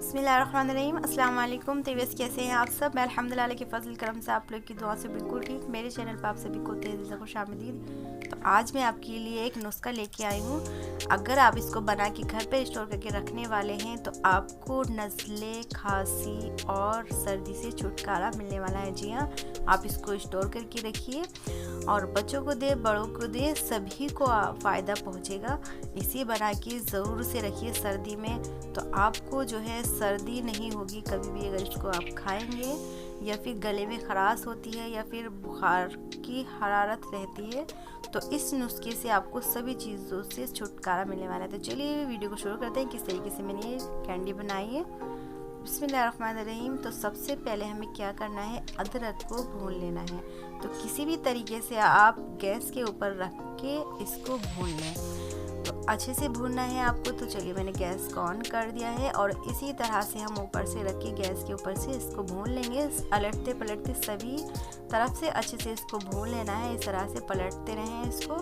बिस्मिल्लाहिर्रहमानिर्रहीम। अस्सलाम वालेकुम। तबीयत कैसे हैं आप सब? मैं अल्हम्दुलिल्लाह के फजल करम से आप लोग की दुआ से बिल्कुल ठीक। मेरे चैनल पर आप सभी को तहे दिल से खुशामदीद। तो आज मैं आपके लिए एक नुस्खा लेके आई हूँ। अगर आप इसको बना के घर पे स्टोर करके रखने वाले हैं तो आपको नज़ले, खांसी और सर्दी से छुटकारा मिलने वाला है। जी हाँ, आप इसको स्टोर करके रखिए और बच्चों को दे, बड़ों को दे, सभी को फ़ायदा पहुँचेगा। इसी बना के ज़रूर से रखिए सर्दी में, तो आपको जो है सर्दी नहीं होगी कभी भी अगर इसको आप खाएंगे। या फिर गले में खराश होती है या फिर बुखार की हरारत रहती है तो इस नुस्खे से आपको सभी चीज़ों से छुटकारा मिलने वाला है। तो चलिए वीडियो को शुरू करते हैं किस तरीके से मैंने ये कैंडी बनाई है। बिस्मिल्लाहिर्रहमानिर्रहीम। तो सबसे पहले हमें क्या करना है, अदरक को भून लेना है। तो किसी भी तरीके से आप गैस के ऊपर रख के इसको भून लें, तो अच्छे से भूनना है आपको। तो चलिए मैंने गैस को ऑन कर दिया है और इसी तरह से हम ऊपर से रख के गैस के ऊपर से इसको भून लेंगे। पलटते पलटते सभी तरफ से अच्छे से इसको भून लेना है। इस तरह से पलटते रहें इसको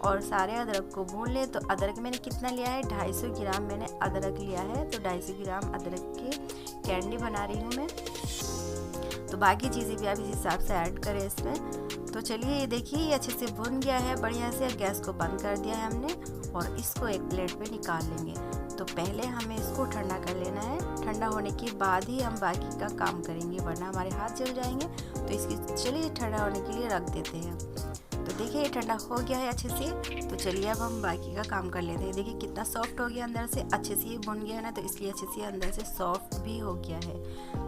और सारे अदरक को भून ले। तो अदरक मैंने कितना लिया है, 250 ग्राम मैंने अदरक लिया है। तो 250 ग्राम अदरक के कैंडी बना रही हूँ मैं। तो बाकी चीज़ें भी आप इस हिसाब से ऐड करें इसमें। तो चलिए ये देखिए ये अच्छे से भुन गया है बढ़िया से। गैस को बंद कर दिया है हमने और इसको एक प्लेट पे निकाल लेंगे। तो पहले हमें इसको ठंडा कर लेना है। ठंडा होने के बाद ही हम बाकी का काम करेंगे वरना हमारे हाथ जल जाएंगे। तो इसकी चलिए ठंडा होने के लिए रख देते हैं। तो देखिए ये ठंडा हो गया है अच्छे से। तो चलिए अब हम बाकी का काम कर लेते हैं। देखिए कितना सॉफ्ट हो गया अंदर से, अच्छे से ये भुन गया है ना, तो इसलिए अच्छे से अंदर से सॉफ्ट भी हो गया है।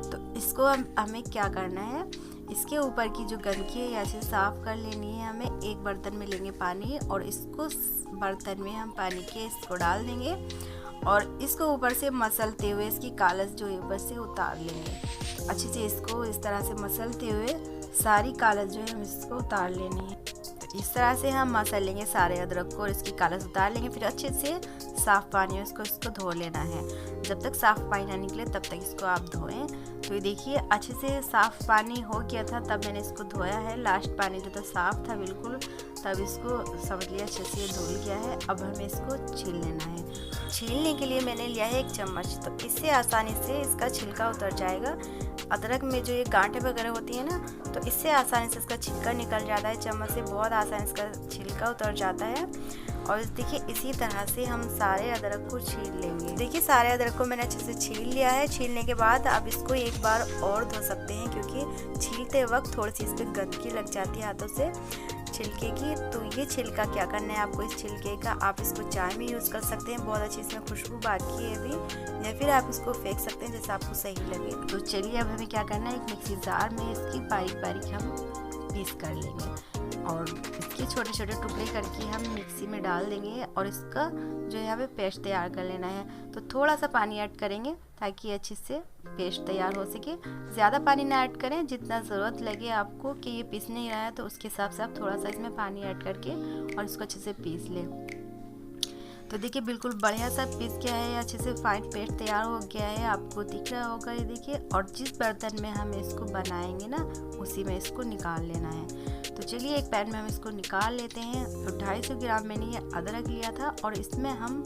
तो इसको हमें क्या करना है, इसके ऊपर की जो गंदगी है अच्छे से साफ़ कर लेनी है हमें। एक बर्तन में लेंगे पानी और इसको बर्तन में हम पानी के इसको डाल देंगे और इसको ऊपर से मसलते हुए इसकी कालस जो है ऊपर से उतार लेंगे। अच्छे से इसको इस तरह से मसलते हुए सारी कालस जो है हम इसको उतार लेनी है। तो इस तरह से हम मसल लेंगे सारे अदरक को और इसकी कालस उतार लेंगे। फिर अच्छे से साफ़ पानी में इसको धो लेना है। जब तक साफ़ पानी ना निकले तब तक इसको आप धोएं। तो ये देखिए अच्छे से साफ़ पानी हो गया था तब मैंने इसको धोया है। लास्ट पानी जो था साफ़ था बिल्कुल, तब इसको समझ लिया अच्छे से धुल गया है। अब हमें इसको छील लेना है। छीलने के लिए मैंने लिया है 1 चम्मच। तो इससे आसानी से इसका छिलका उतर जाएगा। अदरक में जो ये गांठें वगैरह होती है ना, तो इससे आसानी से इसका छिलका निकल जाता है। चम्मच से बहुत आसानी से इसका छिलका उतर जाता है। और देखिए इसी तरह से हम सारे अदरक को छील लेंगे। देखिए सारे अदरक को मैंने अच्छे से छील लिया है। छीलने के बाद आप इसको एक बार और धो सकते हैं क्योंकि छीलते वक्त थोड़ी सी इस पर गंदगी लग जाती है हाथों से छिलके की। तो ये छिलका क्या करना है आपको, इस छिलके का आप इसको चाय में यूज़ कर सकते हैं, बहुत अच्छी इसमें खुशबू आती है अभी, या फिर आप इसको फेंक सकते हैं जैसा आपको सही लगे। तो चलिए अब हमें क्या करना है, एक मिक्सी जार में इसकी बारीक बारीक हम पीस कर लेंगे और इसके छोटे छोटे टुकड़े करके हम मिक्सी में डाल देंगे और इसका जो है हमें पेस्ट तैयार कर लेना है। तो थोड़ा सा पानी ऐड करेंगे ताकि अच्छे से पेस्ट तैयार हो सके। ज़्यादा पानी ना ऐड करें, जितना ज़रूरत लगे आपको कि ये पीस नहीं रहा है तो उसके हिसाब से आप थोड़ा सा इसमें पानी ऐड करके और इसको अच्छे से पीस लें। तो देखिए बिल्कुल बढ़िया सा पीस गया है, अच्छे से फाइन पेस्ट तैयार हो गया है, आपको दिख रहा होगा ये देखिए। और जिस बर्तन में हम इसको बनाएंगे ना उसी में इसको निकाल लेना है। तो चलिए एक पैन में हम इसको निकाल लेते हैं। तो 250 ग्राम मैंने ये अदरक लिया था और इसमें हम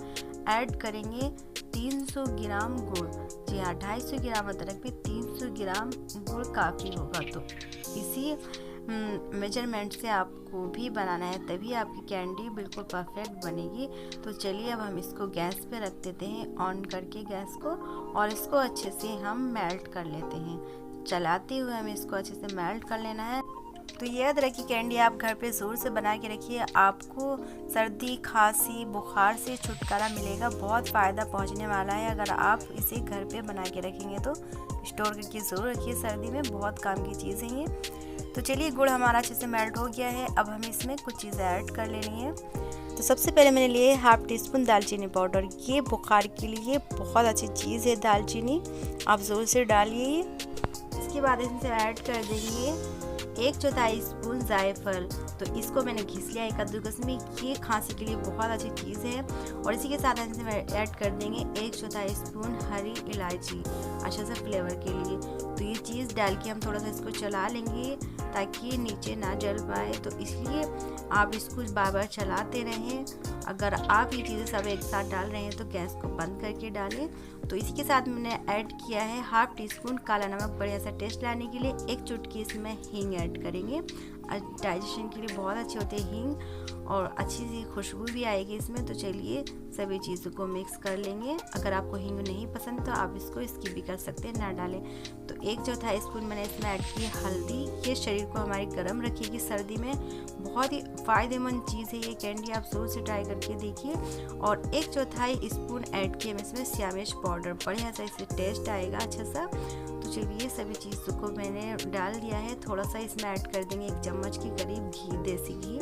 ऐड करेंगे 300 ग्राम गुड़। जी हाँ, 250 ग्राम अदरक में 300 ग्राम गुड़ काफ़ी होगा। तो इसी मेजरमेंट से आपको भी बनाना है, तभी आपकी कैंडी बिल्कुल परफेक्ट बनेगी। तो चलिए अब हम इसको गैस पे रख देते हैं ऑन करके गैस को और इसको अच्छे से हम मेल्ट कर लेते हैं। चलाते हुए हमें इसको अच्छे से मेल्ट कर लेना है। तो ये अदरक की कैंडी आप घर पे ज़रूर से बना के रखिए, आपको सर्दी, खांसी, बुखार से छुटकारा मिलेगा। बहुत फ़ायदा पहुंचने वाला है अगर आप इसे घर पे बना के रखेंगे। तो स्टोर करके ज़रूर रखिए, सर्दी में बहुत काम की चीज़ है ये। तो चलिए गुड़ हमारा अच्छे से मेल्ट हो गया है। अब हमें इसमें कुछ चीज़ें ऐड कर लेनी है। तो सबसे पहले मैंने लिए 1/2 टीस्पून दालचीनी पाउडर। ये बुखार के लिए बहुत अच्छी चीज़ है दालचीनी, आप ज़रूर से डालिए। इसके बाद इसमें ऐड कर देंगे 1/4 स्पून जायफल, तो इसको मैंने घिस लिया है कद्दूकस में। ये खांसी के लिए बहुत अच्छी चीज़ है। और इसी के साथ हम ऐड कर देंगे 1/4 स्पून हरी इलायची, अच्छा सा फ्लेवर के लिए। तो ये चीज़ डाल के हम थोड़ा सा इसको चला लेंगे ताकि ये नीचे ना जल पाए, तो इसलिए आप इसको बार बार चलाते रहें। अगर आप ये चीज़ें सब एक साथ डाल रहे हैं तो गैस को बंद करके डालें। तो इसी के साथ मैंने ऐड किया है 1/2 टीस्पून काला नमक, बढ़िया सा टेस्ट लाने के लिए। 1 चुटकी इसमें हींग ऐड करेंगे, डाइजेशन के लिए बहुत अच्छे होते हैं हींग, और अच्छी सी खुशबू भी आएगी इसमें। तो चलिए सभी चीज़ों को मिक्स कर लेंगे। अगर आपको हींग नहीं पसंद तो आप इसको स्किप भी कर सकते हैं, ना डालें। तो 1/4 स्पून मैंने इसमें ऐड की हल्दी। ये शरीर को हमारी गर्म रखेगी सर्दी में, बहुत ही फ़ायदेमंद चीज़ है ये कैंडी, आप ज़रूर से ट्राई करके देखिए। और 1/4 स्पून ऐड किए इसमें श्यामेश पाउडर, बढ़िया सा इससे टेस्ट आएगा अच्छा सा। तो चलिए सभी चीज़ों को मैंने डाल दिया है। थोड़ा सा इसमें ऐड कर देंगे 1 चम्मच के करीब घी, देसी घी,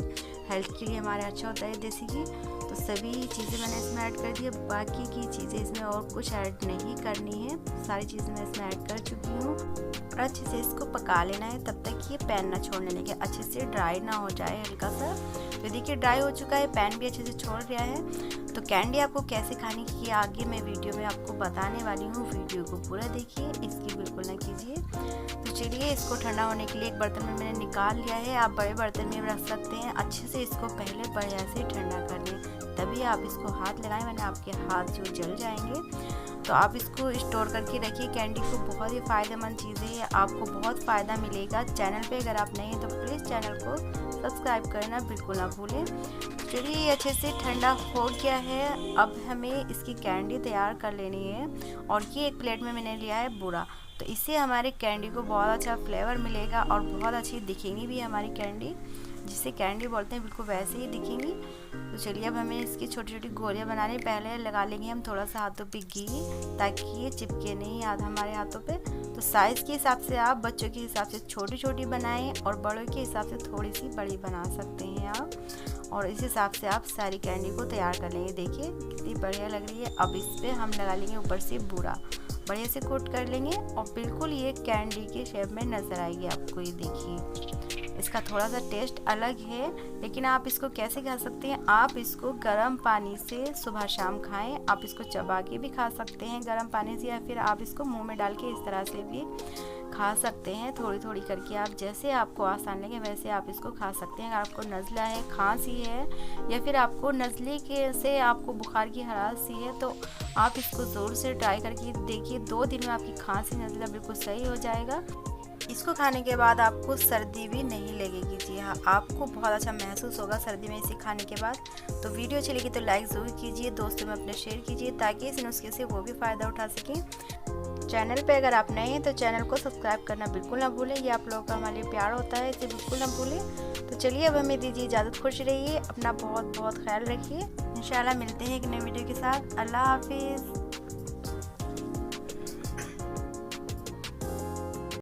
हेल्थ के लिए हमारे अच्छा होता है देसी घी। तो सभी चीज़ें मैंने इसमें ऐड कर दी। बाकी की चीज़ें इसमें और कुछ ऐड नहीं करनी है, सारी चीज़ें मैं इसमें ऐड कर चुकी हूँ। और अच्छे से इसको पका लेना है तब तक ये पैन ना छोड़ने लगे, अच्छे से ड्राई ना हो जाए हल्का सा। तो देखिए ड्राई हो चुका है, पैन भी अच्छे से छोड़ रहा है। तो कैंडी आपको कैसे खानी की आगे मैं वीडियो में आपको बताने वाली हूँ, वीडियो को पूरा देखिए, इसकी बिल्कुल ना कीजिए। तो चलिए इसको ठंडा होने के लिए एक बर्तन में मैंने निकाल लिया है, आप बड़े बर्तन में रख सकते हैं। अच्छे से इसको पहले बढ़िया से ठंडा कर लें, तभी आप इसको हाथ लगाएं, वरना आपके हाथ जो जल जाएंगे। तो आप इसको स्टोर करके रखिए। कैंडी को बहुत ही फ़ायदेमंद चीज़ है, आपको बहुत फ़ायदा मिलेगा। चैनल पे अगर आप नए हैं तो प्लीज़ चैनल को सब्सक्राइब करना बिल्कुल ना भूलें। चलिए ये अच्छे से ठंडा हो गया है, अब हमें इसकी कैंडी तैयार कर लेनी है। और ये एक प्लेट में मैंने लिया है बूरा, तो इससे हमारे कैंडी को बहुत अच्छा फ्लेवर मिलेगा और बहुत अच्छी दिखेंगी भी हमारी कैंडी, जिसे कैंडी बोलते हैं, बिल्कुल वैसे ही दिखेंगी। तो चलिए अब हमें इसकी छोटी छोटी गोलियां बनाने, पहले लगा लेंगे हम थोड़ा सा हाथों पे घी, ताकि ये चिपके नहीं हमारे हाथों पे। तो साइज़ के हिसाब से आप बच्चों के हिसाब से छोटी छोटी बनाएं और बड़ों के हिसाब से थोड़ी सी बड़ी बना सकते हैं आप। और इस हिसाब से आप सारी कैंडी को तैयार कर लेंगे। देखिए कितनी बढ़िया लग रही है। अब इस पर हम लगा लेंगे ऊपर से बूरा, बढ़िया से कोट कर लेंगे और बिल्कुल ये कैंडी के शेप में नज़र आएगी आपको। ये देखिए इसका थोड़ा सा टेस्ट अलग है, लेकिन आप इसको कैसे खा सकते हैं, आप इसको गर्म पानी से सुबह शाम खाएं। आप इसको चबा के भी खा सकते हैं गर्म पानी से, या फिर आप इसको मुंह में डाल के इस तरह से भी खा सकते हैं, थोड़ी थोड़ी करके। आप जैसे आपको आसान लगे वैसे आप इसको खा सकते हैं। अगर आपको नज़ला है, खांसी है, या फिर आपको नज़ले के से आपको बुखार की हरास सी है, तो आप इसको ज़रूर से ट्राई करके देखिए। 2 दिन में आपकी खांसी नज़ला बिल्कुल सही हो जाएगा। इसको खाने के बाद आपको सर्दी भी नहीं लगेगी। जी हाँ, आपको बहुत अच्छा महसूस होगा सर्दी में इसे खाने के बाद। तो वीडियो अच्छी लगी तो लाइक ज़रूर कीजिए, दोस्तों में अपने शेयर कीजिए, ताकि इस नुस्खे से वो भी फ़ायदा उठा सकें। चैनल पे अगर आप नए हैं तो चैनल को सब्सक्राइब करना बिल्कुल ना भूलें, ये आप लोगों का हमारे लिए प्यार होता है, इसे बिल्कुल ना भूलें। तो चलिए अब हमें दीजिए इजाज़त, खुश रहिए, अपना बहुत बहुत ख्याल रखिए। इंशाल्लाह मिलते हैं एक नए वीडियो के साथ। अल्लाह हाफिज़।